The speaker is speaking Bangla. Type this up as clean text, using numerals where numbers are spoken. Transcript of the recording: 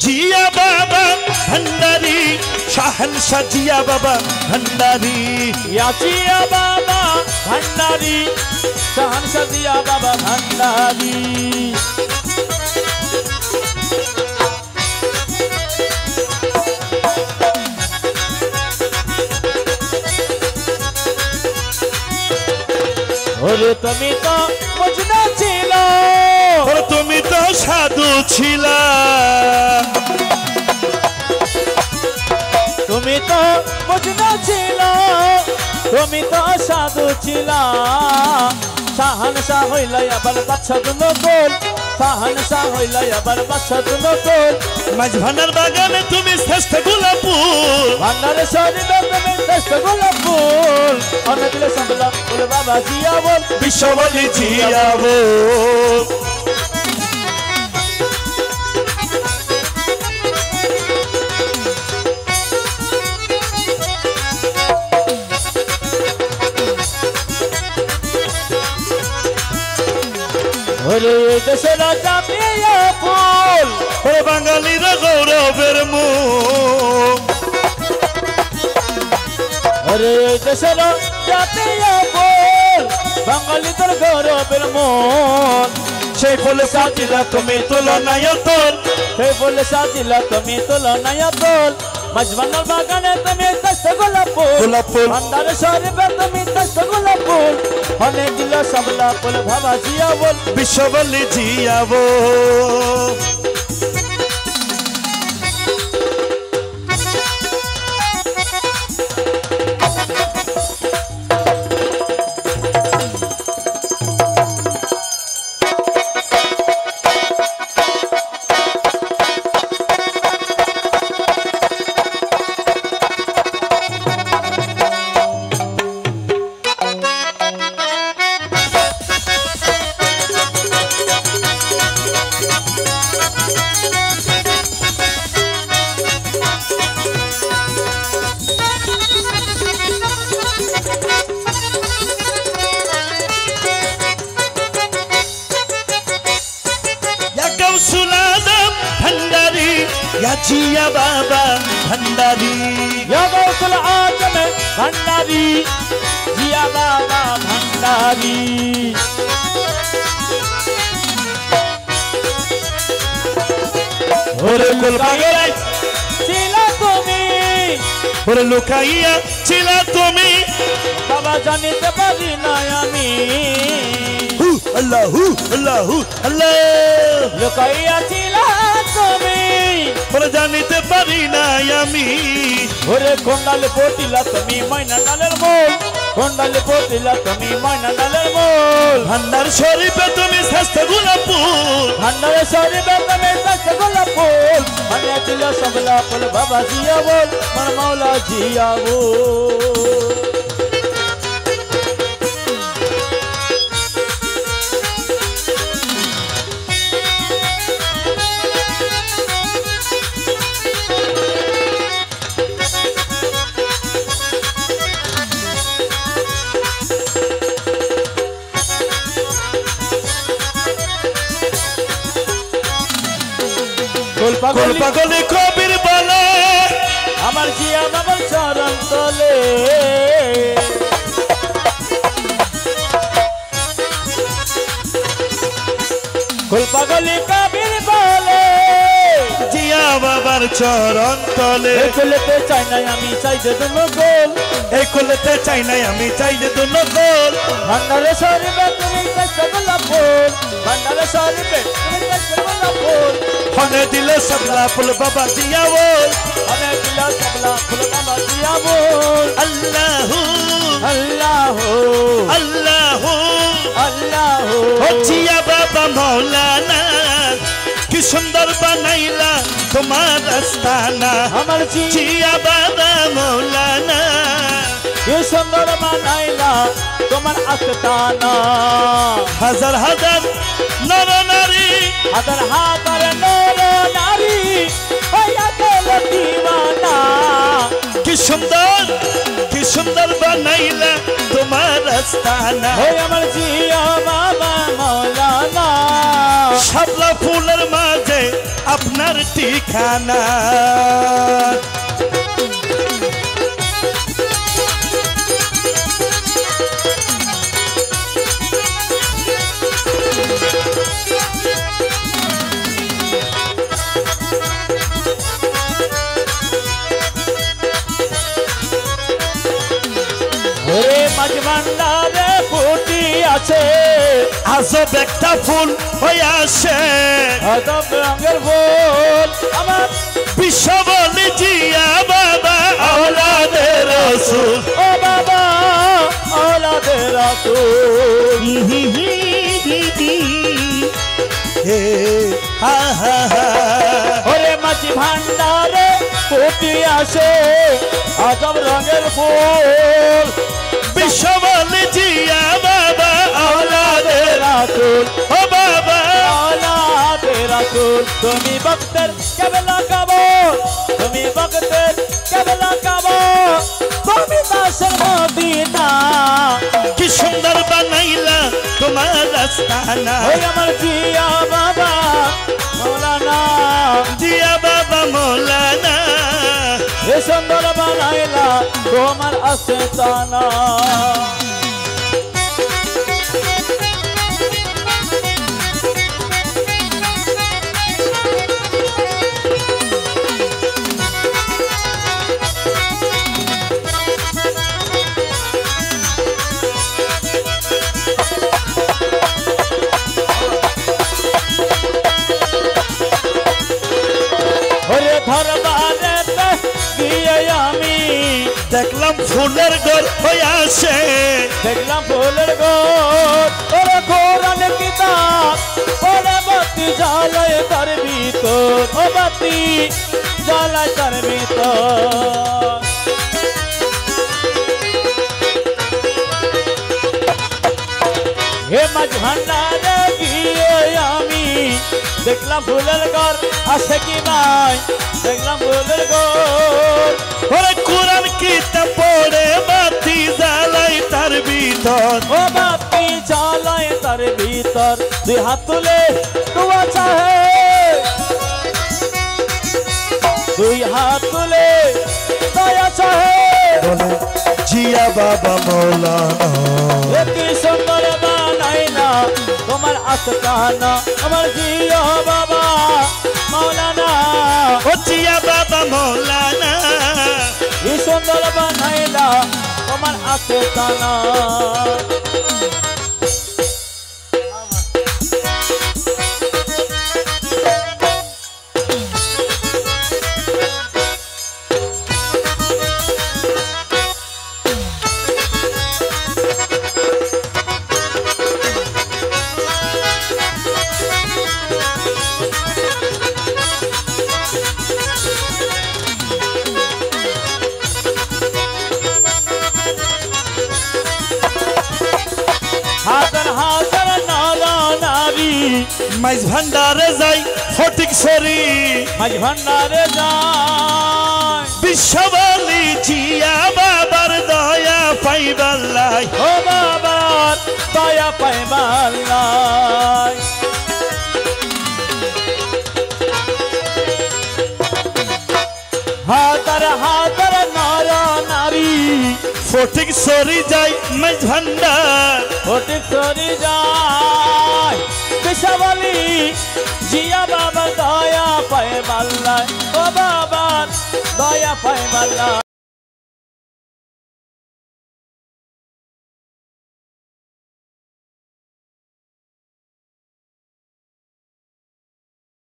জিয়া বাবা ভান্ডারি শাহনশাহ জিয়া বাবা ভান্ডারি জিয়া বাবা ভান্ডারি শাহনশাহ জিয়া বাবা ভান্ডারি ওরে তুমি তো মজনু ছিল ওরে তুমি তো সাধু ছিলা তুমি তো মজনু ছিল তুমি তো সাধু ছিলা শাহনশাহ হইল আবার বাদশা নকুল শাহনশাহ হইল আবার বাদশা নকুল মাঝ ভান্ডার বাগানে তুমি শ্রেষ্ঠ গোলাপ ফুল ভান্ডারে শরীরে তুমি শ্রেষ্ঠ গোলাপ ফুল অনেক দিলে সম্বলা বলে বাবা জিয়া বল বিশ্ববলি জিয়া বল ওরে দেশের জাতীয় ফুল ওরে বাঙালির গৌরবের মুখ ওরে দেশের জাতীয় ফুল বাঙালিদের গৌরবের মন সেই ফুলে সাজিলা তুমি তুলনায় তোল সেই ফুলে সাজিলা তুমি তুলনায় তোল মজবানার বাগানে তুমি শ্রেষ্ঠ গোলাপ ফুল গোলাপ ফুল ভান্ডারে শরীরে তুমি শ্রেষ্ঠ গোলাপ ফুল অনেক দিল সবলা ফুল বাবা জিয়া বল বিশ্ববলি জিয়া বল जिया बाबा भंडारी या गौसल आजम भंडारी जिया बाबा भंडारी ओरे कुलपागल चिला तुमी ओरे लुकाइया चिला तुमी बाबा जानिते पारी ना आमी अल्लाहू अल्लाहू अल्लाह लुकाइया चिला तुमी ওরে জানিতে পারি না আমি ওরে কোন্ডালে পটিলা তুমি মাইনা ডালের মোল কোন্ডালে পটিলা তুমি মাইনা ডালের মোল ভান্ডার শরীফে তুমি শ্রেষ্ঠ গোলাপ ফুল ভান্ডারে শরীফে তুমি শ্রেষ্ঠ গোলাপ ফুল মানে দিল সবলা ফুল বাবা জিয়া বল মন মৌলা জিয়া বল পাগলে কবির বলে আমার জিয়া বাবার চরণ তলে পাগলে কবির বলে জিয়া বাবার চরণ তলে খুলতে চাই না আমি চাই যে দুনো গোল এই খুলতে চাই না আমি চাই যে দুনো গোল ভান্ডারে শরীরে তুমি শ্রেষ্ঠ গোলাপ ফুল ভান্ডারে শরীরে তুমি শ্রেষ্ঠ গোলাপ ফুল হনে দিলে সবলা ফুল বাবা জিয়া বল হনে দিলে সবলা ফুল বাবা জিয়া বল আল্লাহু আল্লাহু আল্লাহু আল্লাহু ও জিয়া বাবা মৌলানা কি সুন্দর বানাইলা তোমার আস্তানা আমার জিয়া বাবা মৌলানা কি সুন্দর বানাইলা তোমার আস্তানা হাজার হাজার নর নারী হাজার হাজার নর নারী হইয়া গেল দিওয়ানা কি সুন্দর বানাইলা তোমার আস্তানা ওই আমার জিয়া বাবা মৌলানা শাপলা ফুলের মাঝে আপনার ঠিকানা ওরে মাঝ ভান্ডারে ফুটি আছে আজব একটা ফুল হয়ে আসে আজব রঙের ফুল আমার বিশ্ব বলি জিয়া বাবা আওলাদে রসুল ও বাবা আওলাদে রাসূল হে হা হা হা ওরে মাঝ ভান্ডারে ফুটি আছে আজব রঙের ফুল বিশ্ব বলি জিয়া বাবা আওলাদে রাসূল ও বাবা আওলাদে রাসূল তুমি ভক্তের কেবলা কাবর তুমি ভক্তের কেবলা কাবর তুমি দাসের মদিনা কি সুন্দর বানাইলা তোমার আস্তানা ওই আমার জিয়া বাবা মৌলানা জিয়া বাবা মৌলানা এ সুন্দর বানাইলা তোমার আস্তানা ওরে ধরবারেতে গিয়ে আমি দেখলাম ফুলের ঘর হয়ে আসে দেখলাম ফুলের গোর ওরে কোরআন কিতাব ওরে বাতি জ্বালায় তার ভিতর ও বাতি জ্বালায় তার ভিতর হে মাঝ ভান্ডারে গিয়ে আমি দেখলাম ফুলের ঘর আসে কি ভাই দেখলাম ফুলের ঘর ওরে কোরআন কিতাব পড়ে বাতি জ্বালাই তার ভিতর ও বাতি জ্বালায় তার ভিতর দুই হাত তুলে দোয়া চাহে দুই হাত তুলে দয়া চাহে বলে জিয়া বাবা মৌলানা কি সুন্দর বানাইলা তোমার আস্তানা আমার জিয়া বাবা মৌলানা ও জিয়া বাবা মৌলানা কি সুন্দর বানাইলা তোমার আস্তানা হাজার হাজার নারা নারী মাইজ ভান্ডারে যাই ফটিক সরি মাঝ ভান্ডারে যায় বিশ্ববলি জিয়া বাবার দয়া পাইবাল্লাই ও বাবার দয়া পাইবার লাই হাজার হাজার নারা নারী ফটিক সরি যাই মাইজ ভান্ডার ফটিক সরি যায় বিশ্ববলি জিয়া বাবার দয়া পাইবার লাই ও বাবার দয়া পাইবার লাই